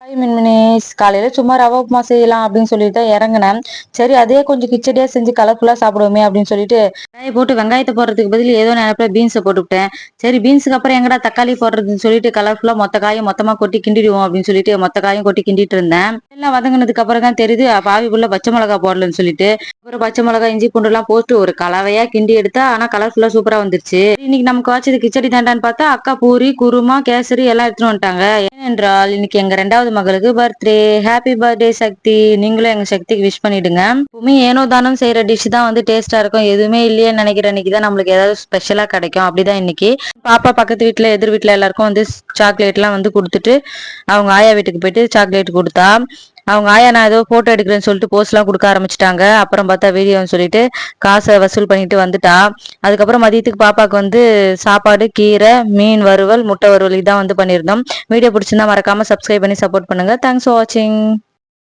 மினிஸ் காலையில சும்மா ரவா உப்புமா செய்யலாம் அப்படின்னு சொல்லிட்டு தான் இறங்கினேன். சரி அதே கொஞ்சம் கிச்சடியா செஞ்சு கலர்ஃபுல்லா சாப்பிடுவோமே அப்படின்னு சொல்லிட்டு வெங்காயம் போட்டு வெங்காயத்தை போடுறதுக்கு பதில் ஏதோ நினைப்ப பீன்ஸை போட்டுவிட்டேன். சரி பீன்ஸுக்கு அப்புறம் எங்கடா தக்காளி போடுறதுன்னு சொல்லிட்டு கலர்ஃபுல்லா மொத்த காயும் மொத்தமா கொட்டி கிண்டிடுவோம் அப்படின்னு சொல்லிட்டு மொத்த காயும் கொட்டி கிண்டிட்டு இருந்தேன். எல்லாம் வதங்கினதுக்கு அப்புறம் தான் தெரியுது பாவிக்குள்ள பச்சை மிளகா போடலன்னு சொல்லிட்டு அப்புறம் பச்சை மிளகா இஞ்சி பூண்டு எல்லாம் போட்டு ஒரு கலவையா கிண்டி எடுத்தா ஆனா கலர்ஃபுல்லா சூப்பரா வந்துருச்சு. இன்னைக்கு நமக்கு வச்சது கிச்சடி தாண்டான்னு பார்த்தா அக்கா பூரி குருமா கேசரி எல்லாம் எடுத்துட்டு வந்துட்டாங்க. ஏனென்றால் இன்னைக்கு எங்க 2வது மகளுக்கு பர்த்டே. ஹாப்பி பர்த்டே சக்தி. நீங்களும் எங்க சக்திக்கு விஷ் பண்ணிடுங்க. எப்பவுமே ஏனோ தானம் செய்யற டிஷ் தான் வந்து டேஸ்டா இருக்கும். எதுவுமே இல்லையே நினைக்கிற அன்னைக்கு தான் நம்மளுக்கு ஏதாவது ஸ்பெஷலா கிடைக்கும். அப்படிதான் இன்னைக்கு பாப்பா பக்கத்து வீட்டுல எதிர் வீட்டுல எல்லாருக்கும் வந்து சாக்லேட் எல்லாம் வந்து கொடுத்துட்டு அவங்க ஆயா வீட்டுக்கு போயிட்டு சாக்லேட் கொடுத்தா அவங்க ஆயா நான் ஏதோ போட்டோ எடுக்கிறேன்னு சொல்லிட்டு போஸ்ட் எல்லாம் கொடுக்க ஆரம்பிச்சிட்டாங்க. அப்புறம் பார்த்தா வீடியோன்னு சொல்லிட்டு காசை வசூல் பண்ணிட்டு வந்துட்டா. அதுக்கப்புறம் மதியத்துக்கு பாப்பாக்கு வந்து சாப்பாடு கீரை மீன் வறுவல் முட்டை வறுவல் இதான் வந்து பண்ணியிருந்தோம். வீடியோ பிடிச்சிருந்தா மறக்காம சப்ஸ்கிரைப் பண்ணி சப்போர்ட் பண்ணுங்க. தேங்க்ஸ் ஃபார் வாட்சிங்.